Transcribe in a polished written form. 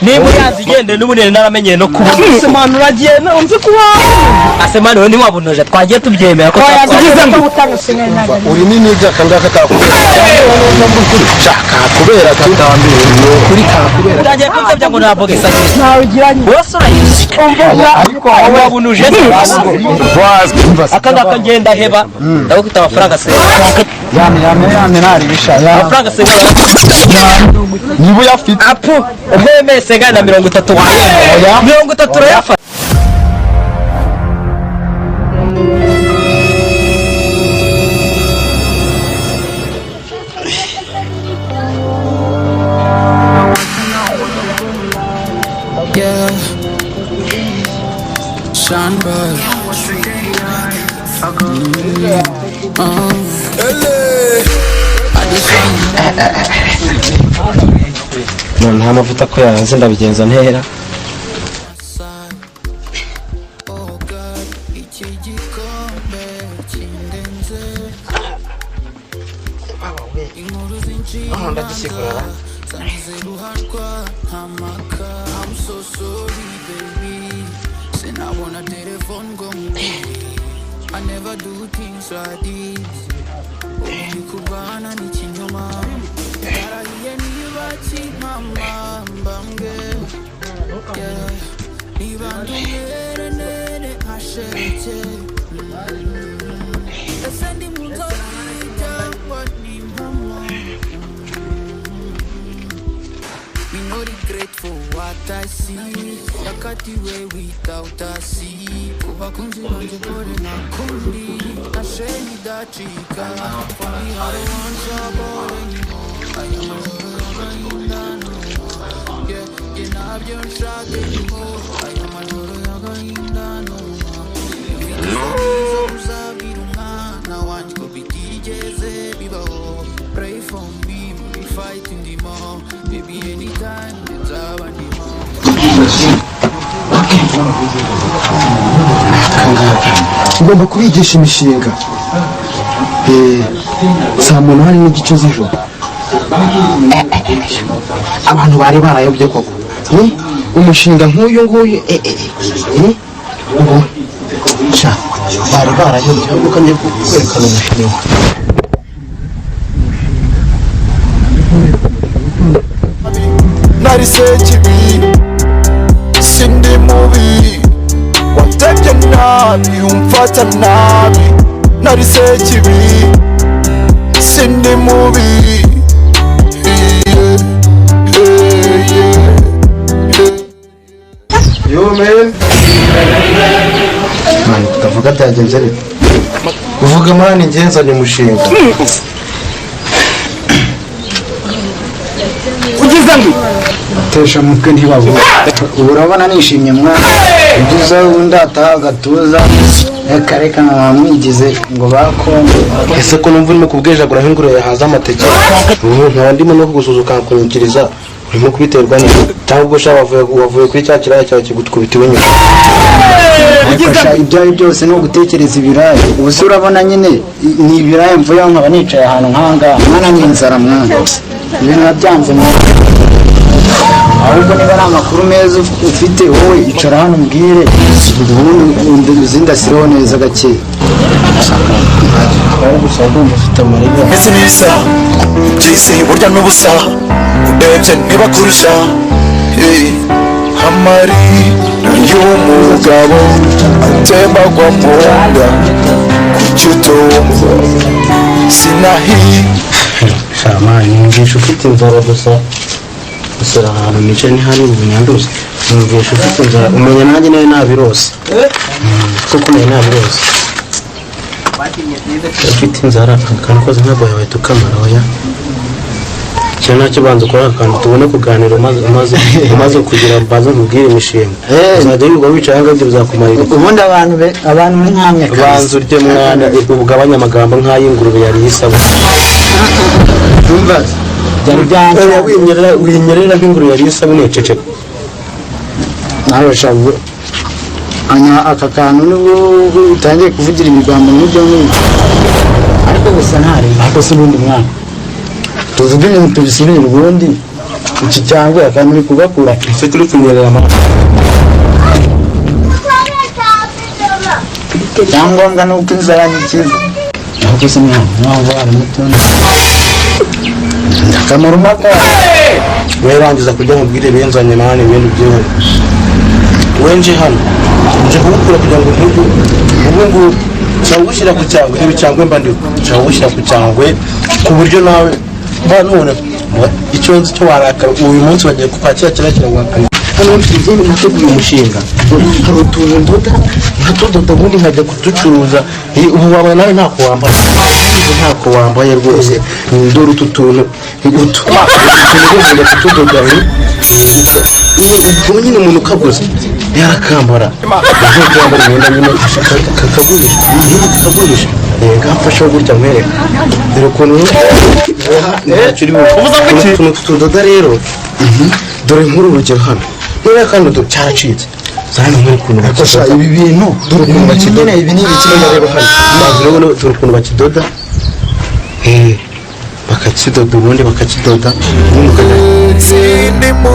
niba yanze igende n'ubunene naramenye no kuba Semanura genda umve kuba asemana we ntiwabunoje twagiye tubyemera ko uri nini byaka ndaka takubera shaka kubera tutambire kuri kakubera ndagiye kwitebya ngo naboge sasa nawe giranye wose urayisi ariko wabunuje akanga ngenda heba ndaho kwita amafaranga se yame nari bishaya amafaranga se nibo yafite apu umweme senga na 30 waye 30 rayafa nta mavuta ko yaranze ndabigenza ntera I never do things like this. Only kubana ni chinyoma. Yara yeni bachi mama bange. Yeah, nibandu nere nere asheche. Esendi mutoita wani mama. Me no regret for what I see. Yakati we without a see. Kubakunzi banje bore na kundi. Asheni da chica. For me I don't want your boy anymore. I am a little no. Yeah, you know I've been shocked anymore. I am a little no. Now I go be DJs everywhere. Pray for me, we fight in the mall. Baby anytime, it's our anymore. tugomba kubigisha imishinga saa 8 n'igice z'ijoro abantu bari barayobye koko umushinga nk'uyu nguyu ubu cha bari barayobye ukanye kwerekana umushinga narise kibi sindi mubi watebye nabi umfata nabi narise kibi sindi mubi yo man utavuga byagenze ariko uvuga mani ngenzanye umushinga ugize ngo tesha mutwe ntibabo urabona nishimye mwana ugize undataha gatuza reka mwamwigize ngo bakombe ese ko numva urimo kubwejagura nk'ingurube yahaza amateke nta ndimo no kugusuzuka kunyikiriza urimo kubiterwa n'iki cyangwa ubwo sha wavuye kuri cya kiraya cyawe kigutwubitiwe nyuma ibyo ari byose no gutekereza ibirayi ubuse urabona nyine ni ibirayi mvuye nkaba nicaye ahantu nkanga mwana n'inzara mwana ibintu nabyanze ahubwo niba ari amakuru meza ufite wowe icara hano mbwire ubundi uzindasireho neza gake ese nisa byisi burya n'ubusa urebye niba kurusha amari y'umugabo atembagwa mu nda kuki utumva sinahi shamani numvisha ufite inzara gusa usura ahantu nicaye ntihari ubunyanduzi numvisha ufite inzara umenya nanjye nawe nabirose kuko nawe nabirose ufite inzara akantu koze nkagoye wahita ukamara oya cyane nacyo banza ukora akantu tubone kuganira umaze kugira mbaza kubwira imishinga uzajya wirirwa wicaye ahangaha ibyo bizakumarira ubundi abantu nk'amwe banza urye mwana ugabanya amagambo nk'ay'ingurube yari yisaba winyerera nk'ingurube yari yisabune ceceka nawe shabu aka kantu nubwo utangiye kuvugira ibigambo n'ibyo ngibyo ariko gusa ntari ariko si ubundi mwana tuvuge ibintu tubisubire ubundi iki cyangwa akantu uri kugakura ufite uri kunyerera amahoro icyangombwa ni uko inzara nyikiza ahubwo se mwana waramutonda akamaro maka werangiza kujya mubwire benzanye mani ibintu byewe wenje hano nje kubukura kugira ngo ntugu ubu cyangwa ushyira ku cyangwe ibi cyangwe mba ndi cyangwa ushyira ku cyangwe ku buryo nawe none icyo nzi cyo warakara uyu munsi bagiye kukwakira kiragwakana hano mfite nateguye umushinga hari utuntu ndoda nkatudoda ubundi nkajya kuducuruza ubu wabona nawe ntako wambaye rwose ndoro utu tuntu kutudoda ubu nyine umuntu ukaguze yarakambara kwambara imyenda nyine kakagurisha kamfasha gutya nkwereka dore ukuntu utuntu tudoda rero dore nk'urugero hano niba kandi cyaracitse zana muri kuntu bakosha ibi bintu dore ukuntu bakidoda ibi ni ibikino rero hano bazirabona dore ukuntu bakidoda bakakidoda ubundi bakakidoda sindi mu